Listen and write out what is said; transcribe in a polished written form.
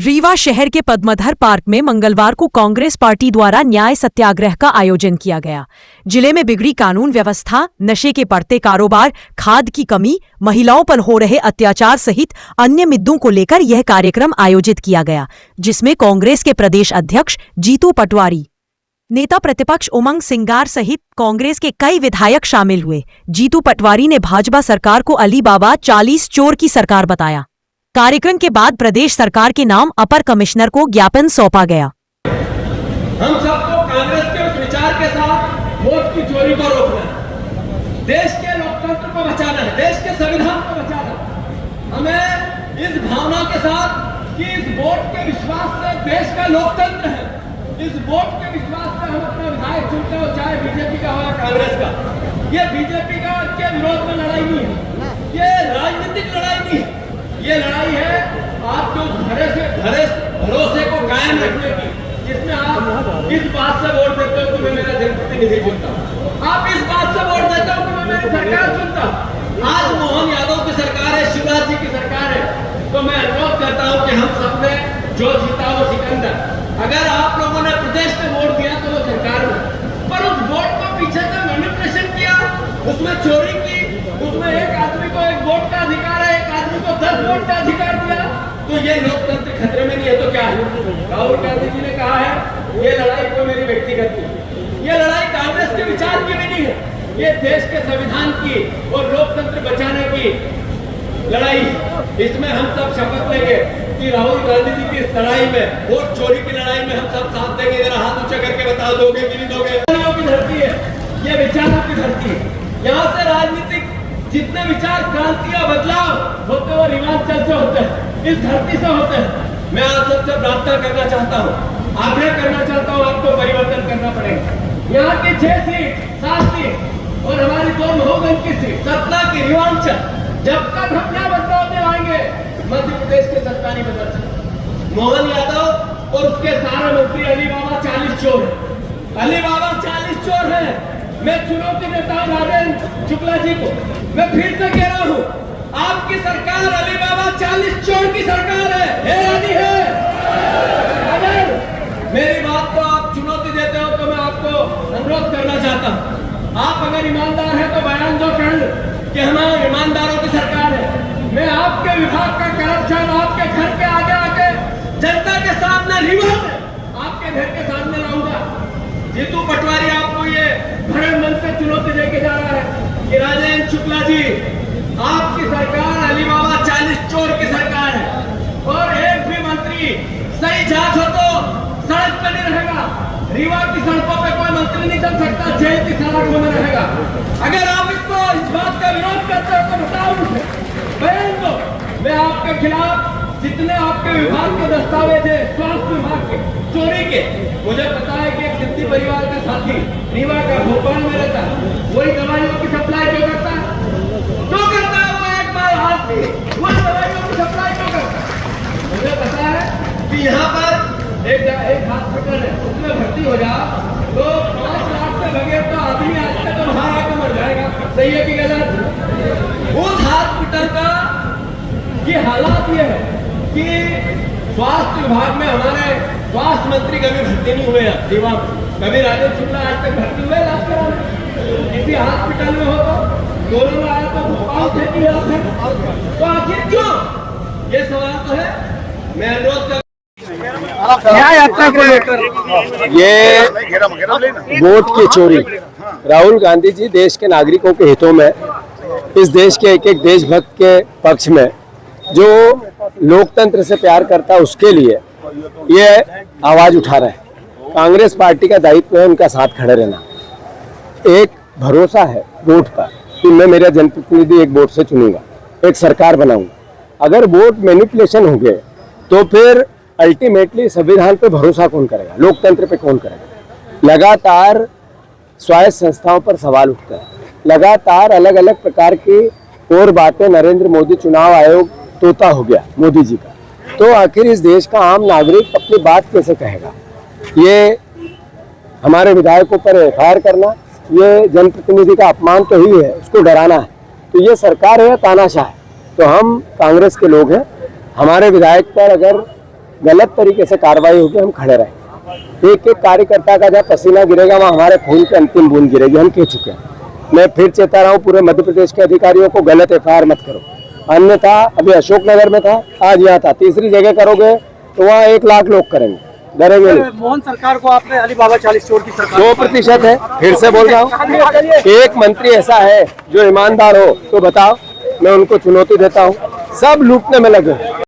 रीवा शहर के पद्मधर पार्क में मंगलवार को कांग्रेस पार्टी द्वारा न्याय सत्याग्रह का आयोजन किया गया। जिले में बिगड़ी कानून व्यवस्था, नशे के बढ़ते कारोबार, खाद की कमी, महिलाओं पर हो रहे अत्याचार सहित अन्य मुद्दों को लेकर यह कार्यक्रम आयोजित किया गया, जिसमें कांग्रेस के प्रदेश अध्यक्ष जीतू पटवारी, नेता प्रतिपक्ष उमंग सिंगार सहित कांग्रेस के कई विधायक शामिल हुए। जीतू पटवारी ने भाजपा सरकार को अली बाबा 40 चोर की सरकार बताया। कार्यक्रम के बाद प्रदेश सरकार के नाम अपर कमिश्नर को ज्ञापन सौंपा गया। हम सबको कांग्रेस के उस विचार के साथ वोट की चोरी को रोकना है, देश के लोकतंत्र को बचाना है, देश के संविधान को बचाना है। हमें इस भावना के साथ कि इस वोट के विश्वास से देश का लोकतंत्र है, इस वोट के विश्वास से हम अपना विधायक चुनते हो, चाहे बीजेपी का हो या कांग्रेस का। ये बीजेपी का के विरोध में लड़ाई नहीं है, ये राजनीतिक लड़ाई नहीं है, ये लड़ाई है आपके भरोसे को कायम रखने की, जिसमें आप इस बात से वोट देते हो कि मैं मेरा जनप्रतिनिधि चुनता हूँ, आप इस बात से वोट देते हो कि मैं मेरी सरकार चुनता हूँ। आज मोहन यादव की सरकार है, शिवराज जी की सरकार है, तो मैं अनुरोध करता हूँ कि हम सबने जो जीता वो सिकंदर। अगर आप लोगों ने प्रदेश में वोट दिया तो वो सरकार में, पर उस वोट को पीछे से मैनिपुलेशन किया, उसमें चोरी की, उसमें एक आदमी को एक वोट का अधिकार है, एक आदमी को 10 वोट का अधिकार दिया, तो ये लोकतंत्र खतरे में नहीं है तो क्या है? राहुल गांधी जी ने कहा है ये लड़ाई तो मेरी व्यक्तिगत नहीं, ये लड़ाई कांग्रेस के विचार की भी नहीं है, ये देश के संविधान की और लोकतंत्र बचाने की लड़ाई। इसमें हम सब शपथ लेंगे कि राहुल गांधी जी की इस लड़ाई में, वोट चोरी की लड़ाई में हम सब साथ देंगे। जरा हाथ ऊंचा करके बता दोगे कि नहीं दोगे? की धरती है, ये विचारों की धरती है, यहाँ से राजनीतिक जितने विचार, क्रांति या बदलाव होते हैं वो हिमाचल से होते हैं, इस धरती से होते हैं। मैं आप सबसे प्रार्थना करना चाहता हूँ, आग्रह करना चाहता हूँ, आपको परिवर्तन करना पड़ेगा। यहाँ की 6 सीट, 7 सीट और हमारी 2 महोगंज की सीट, सतना की, रिवांचल, जब तक हम यहाँ बदलाव में आएंगे मध्य प्रदेश के सत्ता नहीं बदल सकती। मोहन यादव और उसके सारे मंत्री अली बाबा 40 चोर है, अली बाबा 40 चोर है। मैं चुनौती देता हूँ राजेंद्र शुक्ला जी को, मैं फिर से कह रहा हूँ, आपकी सरकार अली बाबा 40 चोर की सरकार है यानी है? अगर मेरी बात को आप चुनौती देते हो तो मैं आपको अनुरोध करना चाहता हूँ, आप अगर ईमानदार है तो बयान दो कर कि हमारे ईमानदारों की सरकार है। मैं आपके विभाग का करप्शन आपके घर के आगे आके जनता के सामने, रीवा में आपके घर के सामने लाऊंगा। जीतू पटवारी आपको ये बड़े मन से चुनौती देके जा रहा है कि राजेंद्र शुक्ला जी, आपकी सरकार अली बाबा 40 चोर की सरकार है और एक भी मंत्री सही जांच हो तो सड़क पर नहीं रहेगा। रीवा की सड़कों पे कोई मंत्री नहीं चल सकता, जेल की सड़कों में रहेगा। अगर आप इस बात का विरोध करते हो तो बताओ मुझे, बयान दो। मैं आपके खिलाफ जितने आपके विभाग के दस्तावेज है, स्वास्थ्य विभाग के चोरी के, मुझे पता है कि एक सिद्धि परिवार का साथी रीवा का भोपाल में रहता है, वही दवाइयों की सप्लाई क्यों करता है? क्यों करता है वो? एक बार हाथ में वही दवाइयों की सप्लाई क्यों करता है? मुझे पता है कि यहाँ पर एक हॉस्पिटल है, उसमें भर्ती हो जाओ तो 5 लाख से बगैर तो आदमी आज तक तो बाहर आकर मर जाएगा। सही है कि गलत? उस हॉस्पिटल का ये हालात ये है कि स्वास्थ्य विभाग में हमारे स्वास्थ्य मंत्री कभी भर्ती नहीं हुए रीवा में, कभी राजेंद्र शुक्ला आज तक भर्ती हुए इलाज कराने किसी हॉस्पिटल में हो तो कोरोना आया तो भोपाल से भी तो आखिर क्यों? ये सवाल तो है। मैं अनुरोध कर यात्रा को लेकर ये वोट की चोरी, राहुल गांधी जी देश के नागरिकों के हितों में, इस देश के एक एक देशभक्त के पक्ष में, जो लोकतंत्र से प्यार करता है उसके लिए ये आवाज उठा रहे हैं। कांग्रेस पार्टी का दायित्व है उनका साथ खड़े रहना। एक भरोसा है वोट पर कि मैं मेरा जनप्रतिनिधि एक वोट से चुनूंगा, एक सरकार बनाऊंगा। अगर वोट मैनिपुलेशन हो गए तो फिर अल्टीमेटली संविधान पे भरोसा कौन करेगा, लोकतंत्र पे कौन करेगा? लगातार स्वायत्त संस्थाओं पर सवाल उठते हैं, लगातार अलग अलग प्रकार की और बातें। नरेंद्र मोदी चुनाव आयोग तोता हो गया मोदी जी का, तो आखिर इस देश का आम नागरिक अपनी बात कैसे कहेगा? ये हमारे विधायकों पर FIR करना, ये जनप्रतिनिधि का अपमान तो ही है, उसको डराना है। तो ये सरकार है या तानाशाह है? तो हम कांग्रेस के लोग हैं, हमारे विधायक पर अगर गलत तरीके से कार्रवाई होगी हम खड़े रहेंगे। एक एक कार्यकर्ता का जहाँ पसीना गिरेगा वहाँ हमारे खून की अंतिम बूंद गिरेगी, हम कह चुके हैं। मैं फिर चेता रहा हूँ पूरे मध्य प्रदेश के अधिकारियों को, गलत FIR मत करो। अन्यथा अभी अशोकनगर में था, आज यहाँ था, तीसरी जगह करोगे तो वहाँ 1 लाख लोग करेंगे, डरेंगे नहीं। मोहन सरकार को आपने अलीबाबा 40 चोर की सरकार 100% है, फिर से बोल रहा हूँ। एक मंत्री ऐसा है जो ईमानदार हो तो बताओ, मैं उनको चुनौती देता हूँ। सब लूटने में लगे।